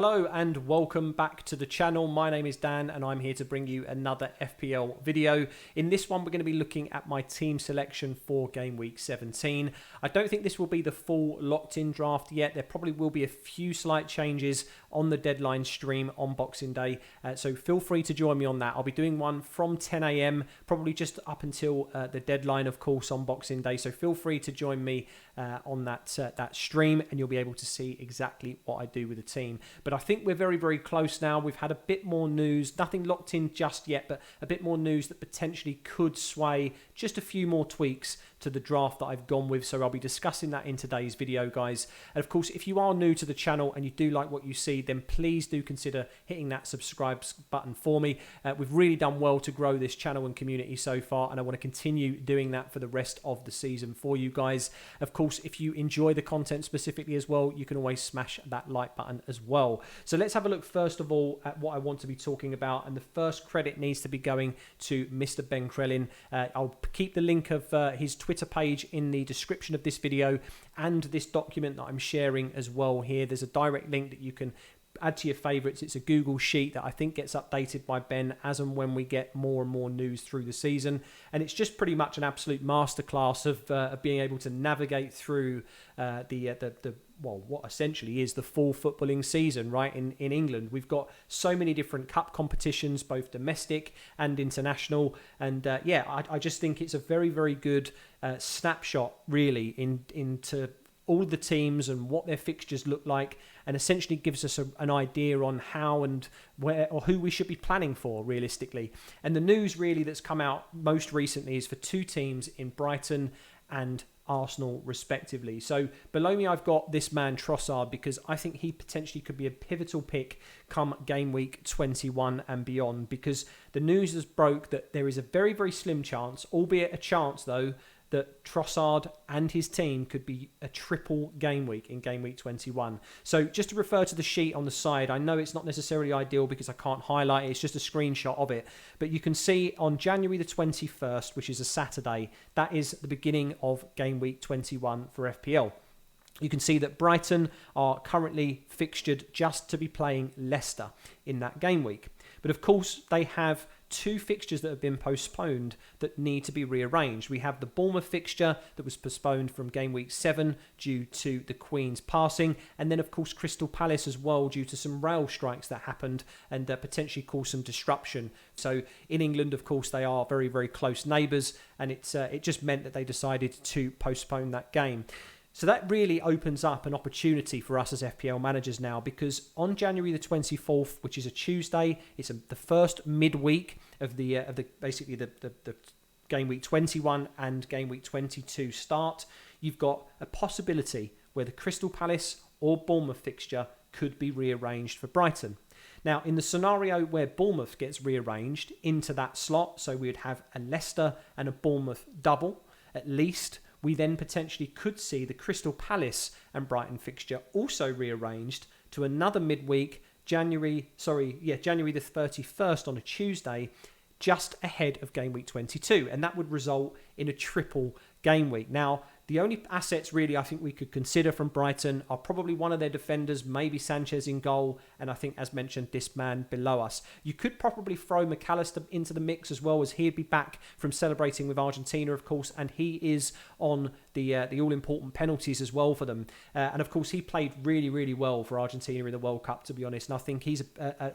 Hello and welcome back to the channel. My name is Dan and I'm here to bring you another FPL video. In this one we're going to be looking at my team selection for game week 17. I don't think this will be the full locked in draft yet. There probably will be a few slight changes on the deadline stream on Boxing Day. So feel free to join me on that. I'll be doing one from 10 AM, probably just up until the deadline of course on Boxing Day. So feel free to join me on that stream and you'll be able to see exactly what I do with the team. But I think we're very, very close now. We've had a bit more news, nothing locked in just yet, but a bit more news that potentially could sway just a few more tweaks to the draft that I've gone with. So I'll be discussing that in today's video, guys. And of course, if you are new to the channel and you do like what you see, then please do consider hitting that subscribe button for me. We've really done well to grow this channel and community so far, and I want to continue doing that for the rest of the season for you guys. Of course, if you enjoy the content specifically as well, you can always smash that like button as well. So let's have a look first of all at what I want to be talking about, and the first credit needs to be going to Mr. Ben Krellin. I'll keep the link of his Twitter page in the description of this video and this document that I'm sharing as well here. There's a direct link that you can add to your favorites. It's a Google sheet that I think gets updated by Ben as and when we get more and more news through the season, and it's just pretty much an absolute masterclass of being able to navigate through what essentially is the full footballing season, right? In England, we've got so many different cup competitions, both domestic and international, and I just think it's a very, very good snapshot really into all the teams and what their fixtures look like, and essentially gives us an idea on how and where or who we should be planning for realistically. And the news really that's come out most recently is for two teams in Brighton and Arsenal respectively. So below me I've got this man Trossard, because I think he potentially could be a pivotal pick come game week 21 and beyond, because the news has broke that there is a very, very slim chance, albeit a chance though, that Trossard and his team could be a triple game week in game week 21. So just to refer to the sheet on the side, I know it's not necessarily ideal because I can't highlight it, it's just a screenshot of it. But you can see on January the 21st, which is a Saturday, that is the beginning of game week 21 for FPL. You can see that Brighton are currently fixtured just to be playing Leicester in that game week. But of course, they have two fixtures that have been postponed that need to be rearranged. We have the Bournemouth fixture that was postponed from game week 7 due to the Queen's passing, and then of course Crystal Palace as well due to some rail strikes that happened and potentially caused some disruption. So in England, of course, they are very, very close neighbours, and it just meant that they decided to postpone that game. So that really opens up an opportunity for us as FPL managers now, because on January the 24th, which is a Tuesday, it's the first midweek of the game week 21 and game week 22 start. You've got a possibility where the Crystal Palace or Bournemouth fixture could be rearranged for Brighton. Now, in the scenario where Bournemouth gets rearranged into that slot, so we would have a Leicester and a Bournemouth double at least, we then potentially could see the Crystal Palace and Brighton fixture also rearranged to another midweek, January the 31st on a Tuesday, just ahead of game week 22. And that would result in a triple game week. Now, the only assets really I think we could consider from Brighton are probably one of their defenders, maybe Sanchez in goal, and I think, as mentioned, this man below us. You could probably throw McAllister into the mix as well, as he'd be back from celebrating with Argentina, of course, and he is on the all-important penalties as well for them. And of course, he played really, really well for Argentina in the World Cup, to be honest, and I think he's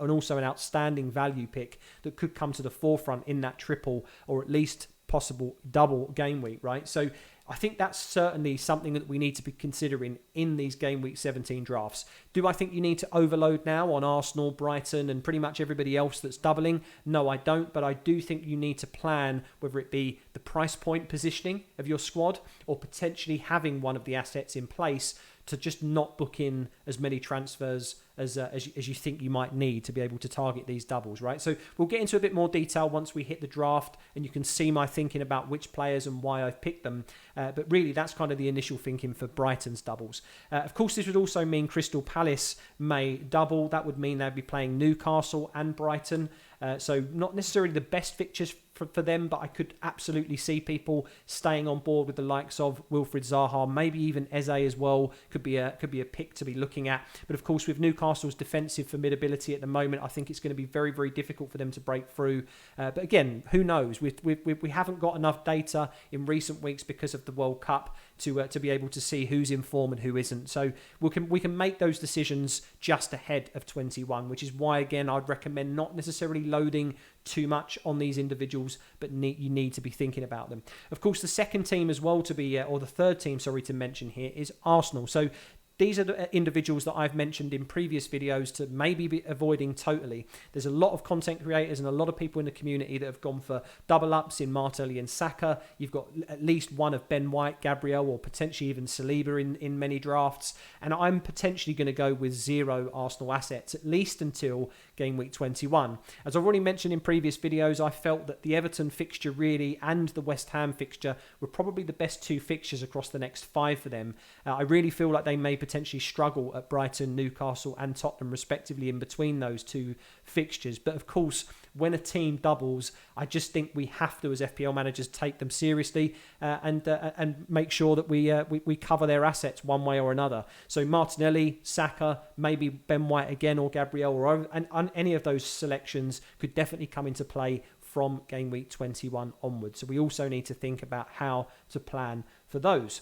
also an outstanding value pick that could come to the forefront in that triple or at least possible double game week, right? So I think that's certainly something that we need to be considering in these game week 17 drafts. Do I think you need to overload now on Arsenal, Brighton, and pretty much everybody else that's doubling? No, I don't, but I do think you need to plan, whether it be the price point positioning of your squad or potentially having one of the assets in place to just not book in as many transfers as you think you might need to be able to target these doubles, right? So we'll get into a bit more detail once we hit the draft, and you can see my thinking about which players and why I've picked them. But really, that's kind of the initial thinking for Brighton's doubles. Of course, this would also mean Crystal Palace may double. That would mean they'd be playing Newcastle and Brighton. So not necessarily the best fixtures for them, but I could absolutely see people staying on board with the likes of Wilfried Zaha, maybe even Eze as well. Could be a pick to be looking at. But of course, with Newcastle's defensive formidability at the moment, I think it's going to be very, very difficult for them to break through. But again, who knows? We haven't got enough data in recent weeks because of the World Cup to be able to see who's in form and who isn't. So we can make those decisions just ahead of 21, which is why, again, I'd recommend not necessarily loading too much on these individuals, but you need to be thinking about them. Of course, the second team as well or the third team, sorry, to mention here is Arsenal. So these are the individuals that I've mentioned in previous videos to maybe be avoiding totally. There's a lot of content creators and a lot of people in the community that have gone for double ups in Martinelli and Saka. You've got at least one of Ben White, Gabriel, or potentially even Saliba in many drafts. And I'm potentially going to go with 0 Arsenal assets, at least until game week 21. As I've already mentioned in previous videos, I felt that the Everton fixture really and the West Ham fixture were probably the best 2 fixtures across the next 5 for them. I really feel like they may potentially struggle at Brighton, Newcastle and Tottenham respectively in between those 2 fixtures. But of course, when a team doubles, I just think we have to, as FPL managers, take them seriously and make sure that we cover their assets one way or another. So Martinelli, Saka, maybe Ben White again or Gabriel, and any of those selections could definitely come into play from game week 21 onwards. So we also need to think about how to plan for those.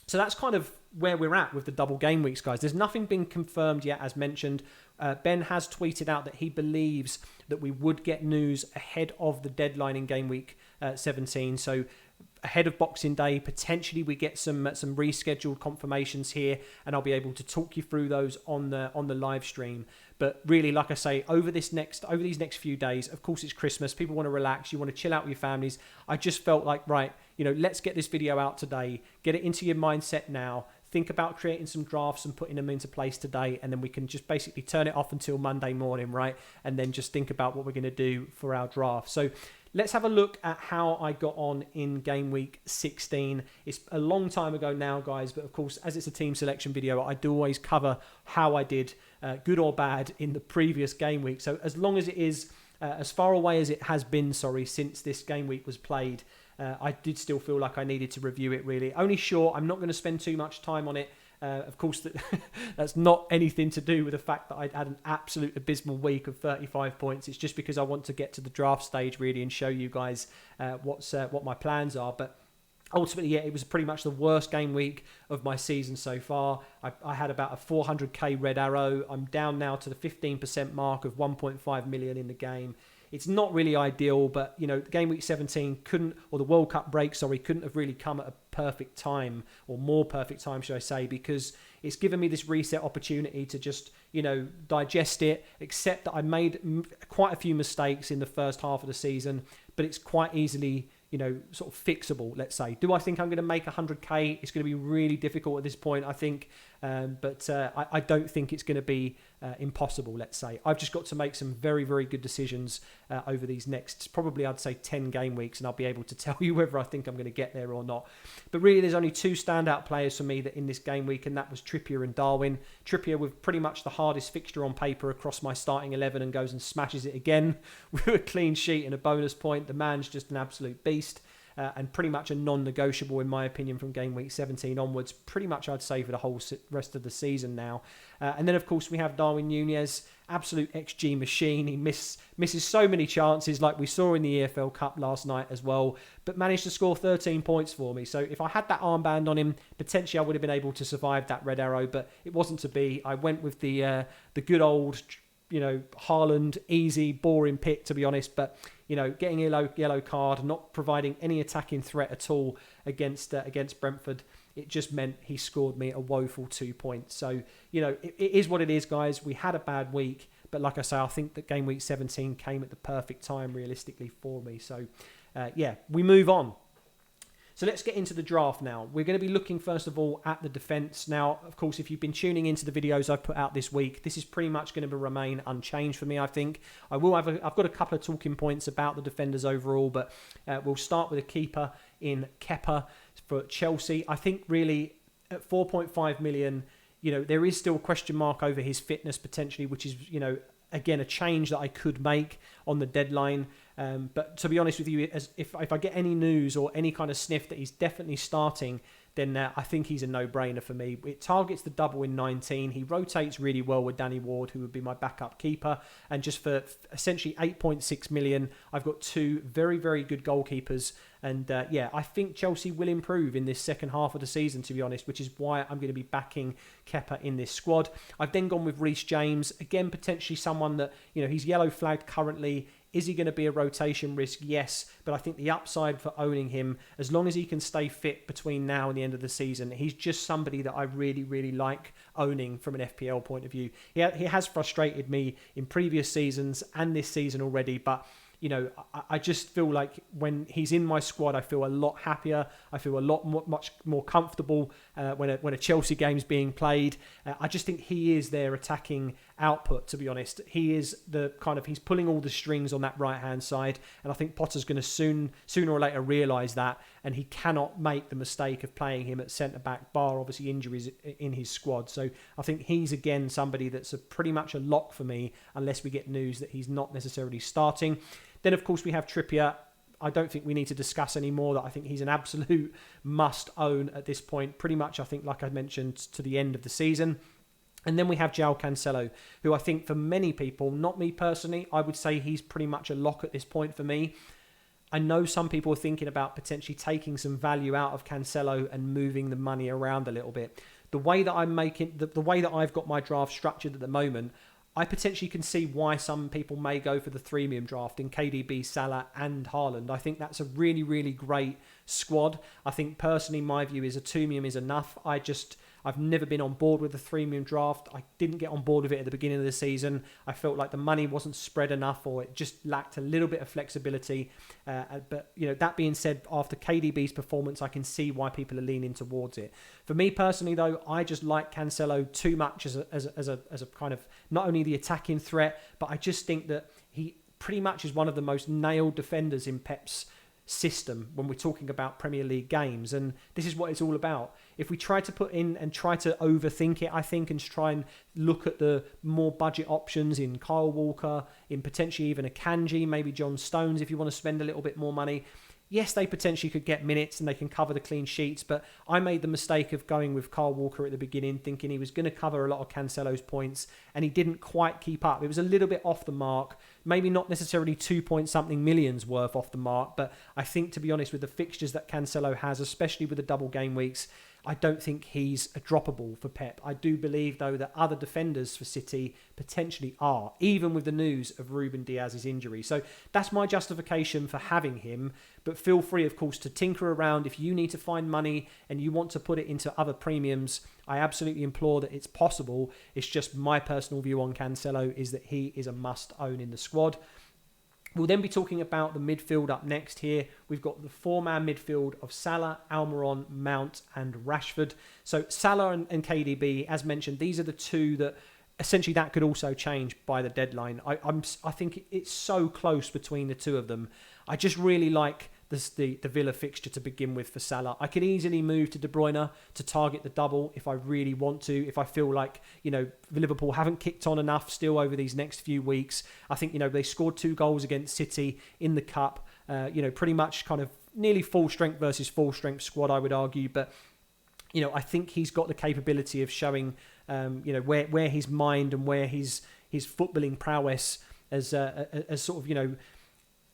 So that's kind of where we're at with the double game weeks, guys. There's nothing been confirmed yet, as mentioned. Ben has tweeted out that he believes that we would get news ahead of the deadline in game week 17. So ahead of Boxing Day, potentially we get some rescheduled confirmations here, and I'll be able to talk you through those on the live stream. But really, like I say, over these next few days, of course it's Christmas, people want to relax, you want to chill out with your families. I just felt like, right, let's get this video out today, get it into your mindset now, think about creating some drafts and putting them into place today, and then we can just basically turn it off until Monday morning, right? And then just think about what we're going to do for our draft. So let's have a look at how I got on in game week 16. It's a long time ago now, guys, but of course, as it's a team selection video, I do always cover how I did, good or bad, in the previous game week. So as long as it is as far away as it has been, since this game week was played, I did still feel like I needed to review it, really. Only sure, I'm not going to spend too much time on it. Of course, that's not anything to do with the fact that I had an absolute abysmal week of 35 points. It's just because I want to get to the draft stage, really, and show you guys what my plans are. But ultimately, yeah, it was pretty much the worst game week of my season so far. I had about a 400k red arrow. I'm down now to the 15% mark of 1.5 million in the game. It's not really ideal, but, game week 17 the World Cup break, couldn't have really come at a perfect time, or more perfect time, should I say, because it's given me this reset opportunity to just, digest it, accept that I made quite a few mistakes in the first half of the season, but it's quite easily, sort of fixable, let's say. Do I think I'm going to make 100k? It's going to be really difficult at this point, I think. But I don't think it's going to be impossible, let's say. I've just got to make some very, very good decisions over these next, probably I'd say 10 game weeks, and I'll be able to tell you whether I think I'm going to get there or not. But really, there's only 2 standout players for me that in this game week, and that was Trippier and Darwin. Trippier with pretty much the hardest fixture on paper across my starting 11, and goes and smashes it again with a clean sheet and a bonus point. The man's just an absolute beast. And pretty much a non-negotiable, in my opinion, from game week 17 onwards. Pretty much, I'd say, for the whole rest of the season now. And then, of course, we have Darwin Núñez, absolute XG machine. He misses so many chances, like we saw in the EFL Cup last night as well, but managed to score 13 points for me. So if I had that armband on him, potentially I would have been able to survive that red arrow, but it wasn't to be. I went with the good old, Haaland, easy, boring pick, to be honest, but getting a yellow card, not providing any attacking threat at all against Brentford, it just meant he scored me a woeful 2 points. So, it is what it is, guys. We had a bad week, but like I say, I think that game week 17 came at the perfect time, realistically, for me. So, we move on. So let's get into the draft now. We're going to be looking, first of all, at the defence. Now, of course, if you've been tuning into the videos I've put out this week, this is pretty much going to remain unchanged for me, I think. I've got a couple of talking points about the defenders overall, but we'll start with a keeper in Kepa for Chelsea. I think really at 4.5 million, there is still a question mark over his fitness potentially, which is, again, a change that I could make on the deadline. But to be honest with you, if I get any news or any kind of sniff that he's definitely starting, then I think he's a no-brainer for me. It targets the double in 19. He rotates really well with Danny Ward, who would be my backup keeper. And just for essentially 8.6 million, I've got two very, very good goalkeepers. And I think Chelsea will improve in this second half of the season, to be honest, which is why I'm going to be backing Kepa in this squad. I've then gone with Reece James. Again, potentially someone that, he's yellow flagged currently. Is he going to be a rotation risk? Yes. But I think the upside for owning him, as long as he can stay fit between now and the end of the season, he's just somebody that I really, really like owning from an FPL point of view. He has frustrated me in previous seasons and this season already, but I just feel like when he's in my squad, I feel a lot happier. I feel much more comfortable when a Chelsea game's being played. I just think he is their attacking output, to be honest. He is he's pulling all the strings on that right-hand side. And I think Potter's going to sooner or later realise that. And he cannot make the mistake of playing him at centre-back, bar obviously injuries in his squad. So I think he's, again, somebody that's pretty much a lock for me, unless we get news that he's not necessarily starting. Then, of course, we have Trippier. I don't think we need to discuss anymore that I think he's an absolute must-own at this point. Pretty much, I think, like I mentioned, to the end of the season. And then we have João Cancelo, who I think for many people, not me personally, I would say he's pretty much a lock at this point for me. I know some people are thinking about potentially taking some value out of Cancelo and moving the money around a little bit. The way that I'm making, the way that I've got my draft structured at the moment, I potentially can see why some people may go for the freemium draft in KDB, Salah and Haaland. I think that's a really, really great squad. I think personally my view is a two-mium is enough. I've never been on board with the freemium draft. I didn't get on board with it at the beginning of the season. I felt like the money wasn't spread enough, or it just lacked a little bit of flexibility. But that being said, after KDB's performance, I can see why people are leaning towards it. For me personally, though, I just like Cancelo too much as a kind of not only the attacking threat, but I just think that he pretty much is one of the most nailed defenders in Pep's system when we're talking about Premier League games, and this is what it's all about. If we try to put in and try to overthink it, I think, and try and look at the more budget options in Kyle Walker, in potentially even a Kanji, maybe John Stones if you want to spend a little bit more money. Yes, they potentially could get minutes and they can cover the clean sheets, but I made the mistake of going with Kyle Walker at the beginning, thinking he was going to cover a lot of Cancelo's points, and he didn't quite keep up. It was a little bit off the mark, maybe not necessarily 2-point-something millions worth off the mark, but I think, to be honest, with the fixtures that Cancelo has, especially with the double game weeks, I don't think he's a droppable for Pep. I do believe, though, that other defenders for City potentially are, even with the news of Ruben Diaz's injury. So that's my justification for having him. But feel free, of course, to tinker around. If you need to find money and you want to put it into other premiums, I absolutely implore that it's possible. It's just my personal view on Cancelo is that he is a must-own in the squad. We'll then be talking about the midfield up next here. We've got the four-man midfield of Salah, Almiron, Mount and Rashford. So Salah and KDB, as mentioned, these are the two that essentially that could also change by the deadline. I think it's so close between the two of them. I just really like the Villa fixture to begin with for Salah. I could easily move to De Bruyne to target the double if I really want to, if I feel like, Liverpool haven't kicked on enough still over these next few weeks. I think, they scored 2 goals against City in the Cup, pretty much kind of nearly full strength versus full strength squad, I would argue. But, I think he's got the capability of showing, where his mind and where his footballing prowess as sort of,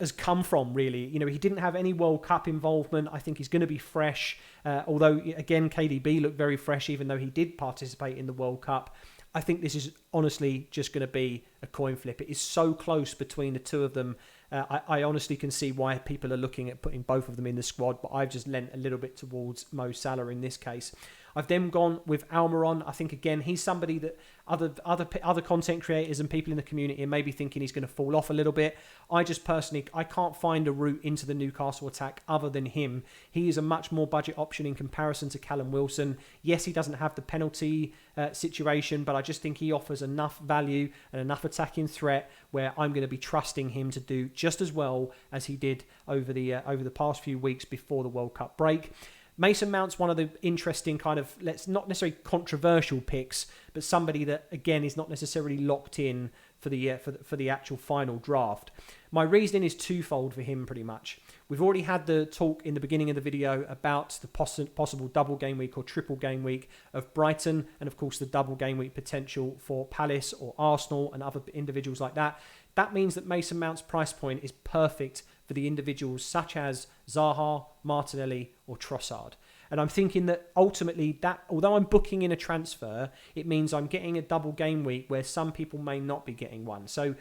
has come from, really. He didn't have any World Cup involvement. I think he's going to be fresh. Although, again, KDB looked very fresh, even though he did participate in the World Cup. I think this is honestly just going to be a coin flip. It is so close between the two of them. I honestly can see why people are looking at putting both of them in the squad, but I've just lent a little bit towards Mo Salah in this case. I've then gone with Almiron. I think, again, he's somebody that other content creators and people in the community are maybe thinking he's going to fall off a little bit. I just personally, I can't find a route into the Newcastle attack other than him. He is a much more budget option in comparison to Callum Wilson. Yes, he doesn't have the penalty situation, but I just think he offers enough value and enough attacking threat where I'm going to be trusting him to do just as well as he did over the past few weeks before the World Cup break. Mason Mount's one of the interesting kind of, not necessarily controversial picks, but somebody that, again, is not necessarily locked in for the actual final draft. My reasoning is twofold for him, pretty much. We've already had the talk in the beginning of the video about the possible double game week or triple game week of Brighton, and of course the double game week potential for Palace or Arsenal and other individuals like that. That means that Mason Mount's price point is perfect for the individuals such as Zaha, Martinelli or Trossard. And I'm thinking that ultimately, that although I'm booking in a transfer, it means I'm getting a double game week where some people may not be getting one. So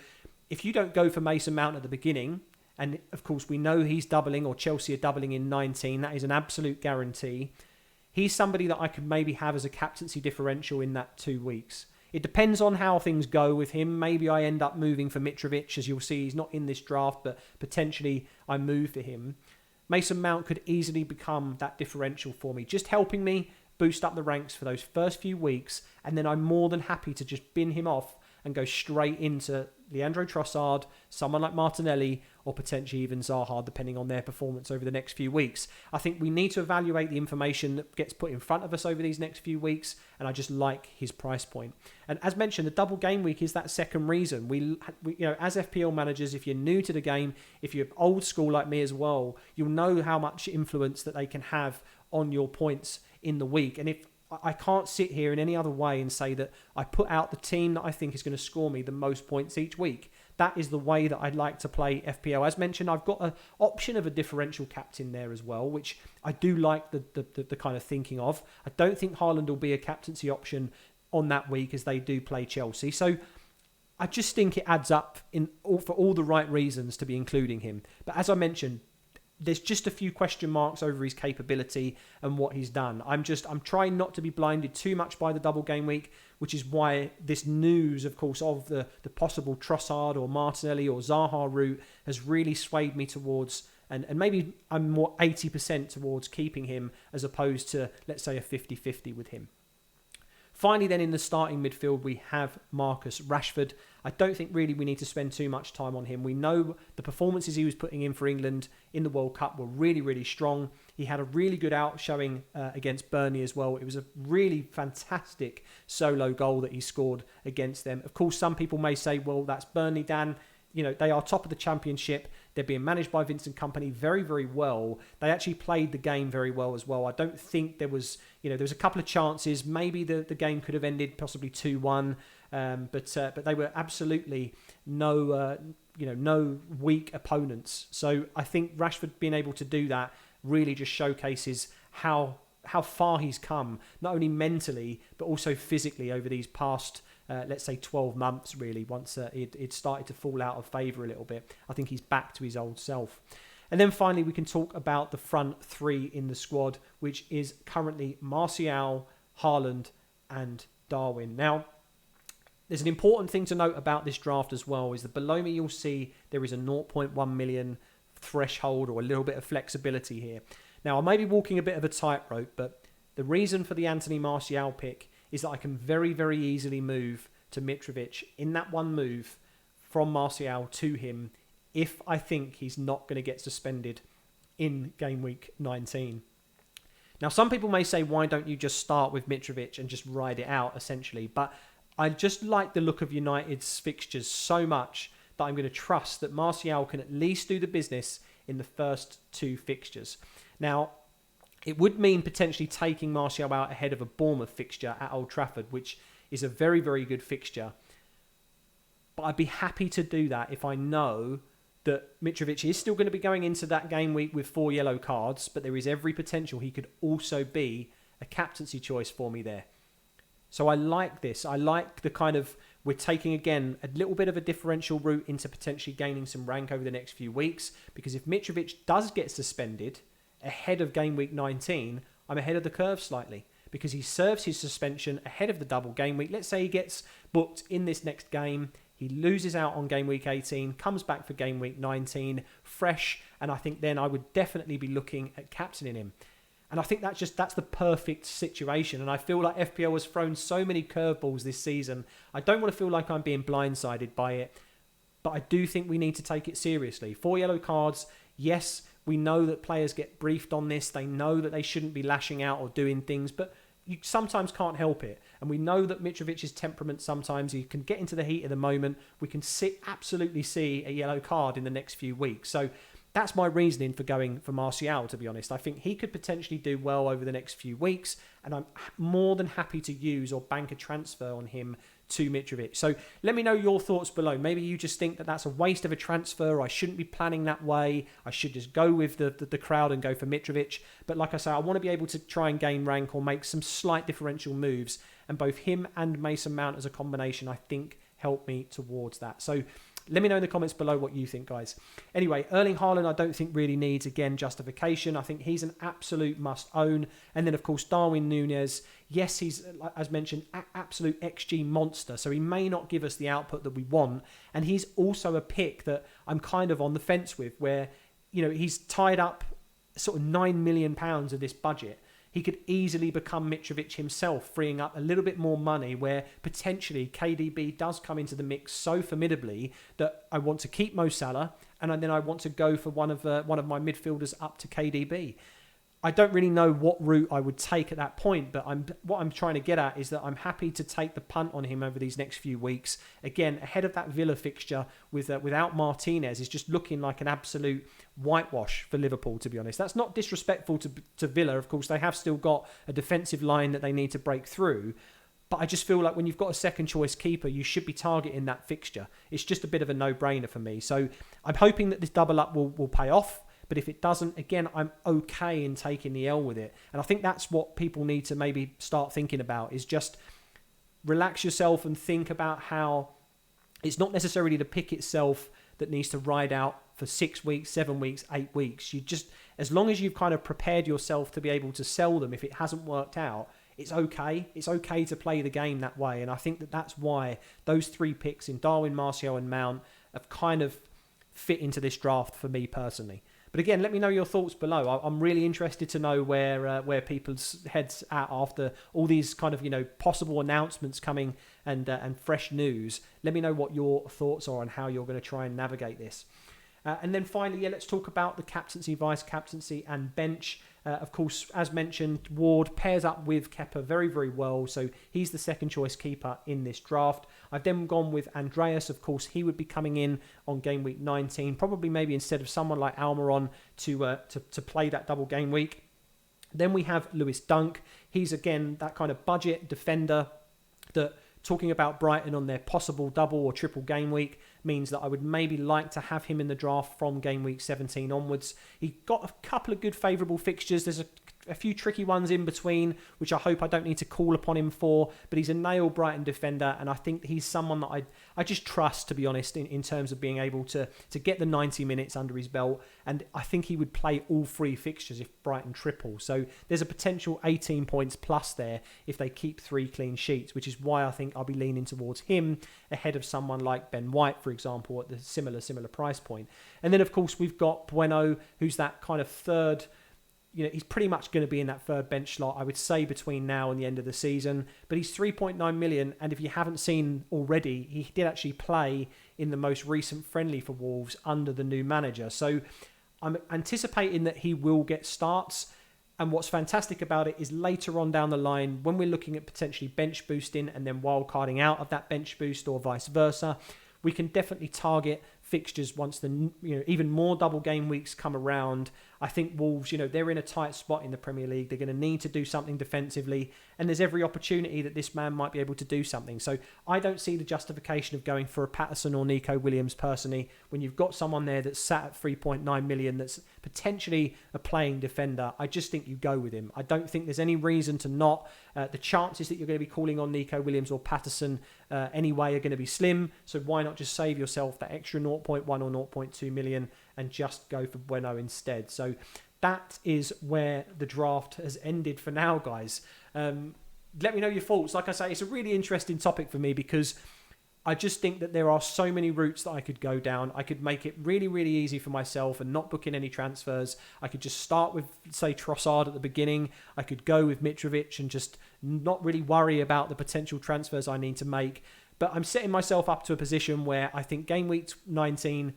if you don't go for Mason Mount at the beginning, and of course we know he's doubling, or Chelsea are doubling in 19, that is an absolute guarantee. He's somebody that I could maybe have as a captaincy differential in that 2 weeks. It depends on how things go with him. Maybe I end up moving for Mitrovic, as you'll see he's not in this draft, but potentially I move for him. Mason Mount could easily become that differential for me, just helping me boost up the ranks for those first few weeks, and then I'm more than happy to just bin him off and go straight into Leandro Trossard, someone like Martinelli, or potentially even Zaha, depending on their performance over the next few weeks. I think we need to evaluate the information that gets put in front of us over these next few weeks, and I just like his price point. And as mentioned, the double game week is that second reason. We as FPL managers, if you're new to the game, if you're old school like me as well, you'll know how much influence that they can have on your points in the week. And if I can't sit here in any other way and say that I put out the team that I think is going to score me the most points each week. That is the way that I'd like to play FPL. As mentioned, I've got an option of a differential captain there as well, which I do like the kind of thinking of. I don't think Haaland will be a captaincy option on that week as they do play Chelsea. So I just think it adds up for all the right reasons to be including him. But as I mentioned, there's just a few question marks over his capability and what he's done. I'm trying not to be blinded too much by the double game week, which is why this news, of course, of the possible Trossard or Martinelli or Zaha route has really swayed me towards, and maybe I'm more 80% towards keeping him as opposed to, let's say, a 50-50 with him. Finally, then in the starting midfield, we have Marcus Rashford. I don't think really we need to spend too much time on him. We know the performances he was putting in for England in the World Cup were really, really strong. He had a really good out showing against Burnley as well. It was a really fantastic solo goal that he scored against them. Of course, some people may say, well, that's Burnley, Dan. You know, they are top of the championship. They're being managed by Vincent Kompany very, very well. They actually played the game very well as well. I don't think there was a couple of chances. Maybe the game could have ended possibly 2-1. But they were absolutely no weak opponents. So I think Rashford being able to do that really just showcases how far he's come, not only mentally, but also physically over these past, let's say 12 months, really, once it started to fall out of favour a little bit. I think he's back to his old self. And then finally, we can talk about the front three in the squad, which is currently Martial, Haaland and Darwin. Now, there's an important thing to note about this draft as well, is that below me you'll see there is a 0.1 million threshold or a little bit of flexibility here. Now, I may be walking a bit of a tightrope, but the reason for the Anthony Martial pick is that I can very, very easily move to Mitrovic in that one move from Martial to him if I think he's not going to get suspended in game week 19. Now, some people may say, why don't you just start with Mitrovic and just ride it out, essentially? But I just like the look of United's fixtures so much that I'm going to trust that Martial can at least do the business in the first two fixtures. Now, it would mean potentially taking Martial out ahead of a Bournemouth fixture at Old Trafford, which is a very, very good fixture. But I'd be happy to do that if I know that Mitrovic is still going to be going into that game week with 4 yellow cards, but there is every potential he could also be a captaincy choice for me there. So I like this. I like the kind of, we're taking, again, a little bit of a differential route into potentially gaining some rank over the next few weeks, because if Mitrovic does get suspended ahead of game week 19, I'm ahead of the curve slightly, because he serves his suspension ahead of the double game week. Let's say he gets booked in this next game, he loses out on game week 18, comes back for game week 19, fresh, and I think then I would definitely be looking at captaining him. And I think that's the perfect situation. And I feel like FPL has thrown so many curveballs this season. I don't want to feel like I'm being blindsided by it, but I do think we need to take it seriously. 4 yellow cards, yes, we know that players get briefed on this. They know that they shouldn't be lashing out or doing things, but you sometimes can't help it. And we know that Mitrovic's temperament sometimes, he can get into the heat of the moment. We can absolutely see a yellow card in the next few weeks. So that's my reasoning for going for Martial, to be honest. I think he could potentially do well over the next few weeks, and I'm more than happy to use or bank a transfer on him to Mitrovic. So let me know your thoughts below. Maybe you just think that that's a waste of a transfer. I shouldn't be planning that way. I should just go with the crowd and go for Mitrovic. But like I say, I want to be able to try and gain rank or make some slight differential moves. And both him and Mason Mount as a combination, I think, help me towards that. So let me know in the comments below what you think, guys. Anyway, Erling Haaland, I don't think really needs, again, justification. I think he's an absolute must-own. And then, of course, Darwin Núñez. Yes, he's, as mentioned, an absolute XG monster. So he may not give us the output that we want. And he's also a pick that I'm kind of on the fence with, where, you know, he's tied up sort of £9 million of this budget. He could easily become Mitrovic himself, freeing up a little bit more money, where potentially KDB does come into the mix so formidably that I want to keep Mo Salah, and then I want to go for one of my midfielders up to KDB. I don't really know what route I would take at that point, but what I'm trying to get at is that I'm happy to take the punt on him over these next few weeks. Again, ahead of that Villa fixture without Martinez is just looking like an absolute whitewash for Liverpool, to be honest. That's not disrespectful to Villa. Of course, they have still got a defensive line that they need to break through. But I just feel like when you've got a second choice keeper, you should be targeting that fixture. It's just a bit of a no-brainer for me. So I'm hoping that this double up will pay off. But if it doesn't, again, I'm okay in taking the L with it. And I think that's what people need to maybe start thinking about, is just relax yourself and think about how it's not necessarily the pick itself that needs to ride out for 6 weeks, 7 weeks, 8 weeks. You just, as long as you've kind of prepared yourself to be able to sell them if it hasn't worked out, it's okay. It's okay to play the game that way. And I think that that's why those 3 picks in Darwin, Martial and Mount have kind of fit into this draft for me personally. But again, let me know your thoughts below. I'm really interested to know where people's heads at after all these kind of, you know, possible announcements coming and fresh news. Let me know what your thoughts are on how you're going to try and navigate this. And then finally, let's talk about the captaincy, vice-captaincy and bench. Of course, as mentioned, Ward pairs up with Kepa very, very well. So he's the second choice keeper in this draft. I've then gone with Andreas. Of course, he would be coming in on game week 19, probably maybe instead of someone like Almiron to play that double game week. Then we have Lewis Dunk. He's, again, that kind of budget defender that, talking about Brighton on their possible double or triple game week, means that I would maybe like to have him in the draft from game week 17 onwards. He got a couple of good favourable fixtures. There's a few tricky ones in between, which I hope I don't need to call upon him for, but he's a nail Brighton defender, and I think he's someone that I just trust, to be honest, in terms of being able to get the 90 minutes under his belt, and I think he would play all 3 fixtures if Brighton triple. So there's a potential 18 points plus there if they keep 3 clean sheets, which is why I think I'll be leaning towards him ahead of someone like Ben White, for example, at the similar price point. And then, of course, we've got Bueno, who's that kind of third. You know, he's pretty much going to be in that third bench slot, I would say, between now and the end of the season. But he's 3.9 million, and if you haven't seen already, he did actually play in the most recent friendly for Wolves under the new manager. So I'm anticipating that he will get starts. And what's fantastic about it is later on down the line, when we're looking at potentially bench boosting and then wildcarding out of that bench boost or vice versa, we can definitely target fixtures once even more double game weeks come around. I think Wolves, they're in a tight spot in the Premier League. They're going to need to do something defensively, and there's every opportunity that this man might be able to do something. So I don't see the justification of going for a Patterson or Nico Williams personally when you've got someone there that's sat at 3.9 million that's potentially a playing defender. I just think you go with him. I don't think there's any reason to not. The chances that you're going to be calling on Nico Williams or Patterson anyway are going to be slim, so why not just save yourself that extra 0.1 or 0.2 million and just go for Bueno instead. So that is where the draft has ended for now, guys. Let me know your thoughts. Like I say, it's a really interesting topic for me because I just think that there are so many routes that I could go down. I could make it really, really easy for myself and not book in any transfers. I could just start with, say, Trossard at the beginning. I could go with Mitrovic and just not really worry about the potential transfers I need to make. But I'm setting myself up to a position where I think game week 18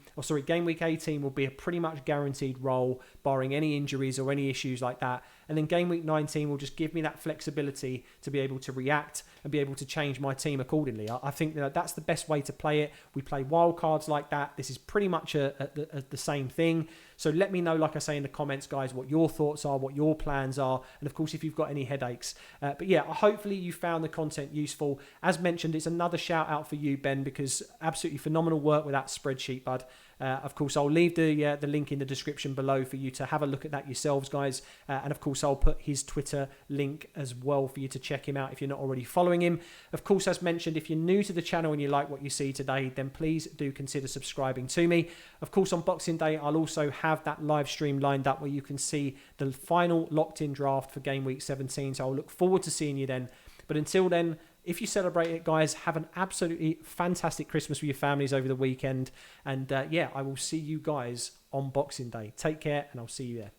will be a pretty much guaranteed role, barring any injuries or any issues like that. And then game week 19 will just give me that flexibility to be able to react and be able to change my team accordingly. I think that that's the best way to play it. We play wildcards like that. This is pretty much the same thing. So let me know, like I say in the comments, guys, what your thoughts are, what your plans are, and of course, if you've got any headaches. But yeah, hopefully you found the content useful. As mentioned, it's another shout out for you, Ben, because absolutely phenomenal work with that spreadsheet, bud. Of course, I'll leave the link in the description below for you to have a look at that yourselves, guys. And of course, I'll put his Twitter link as well for you to check him out if you're not already following him. Of course, as mentioned, if you're new to the channel and you like what you see today, then please do consider subscribing to me. Of course, on Boxing Day, I'll also have that live stream lined up where you can see the final locked-in draft for Game Week 17. So I'll look forward to seeing you then. But until then, if you celebrate it, guys, have an absolutely fantastic Christmas with your families over the weekend. And yeah, I will see you guys on Boxing Day. Take care, and I'll see you there.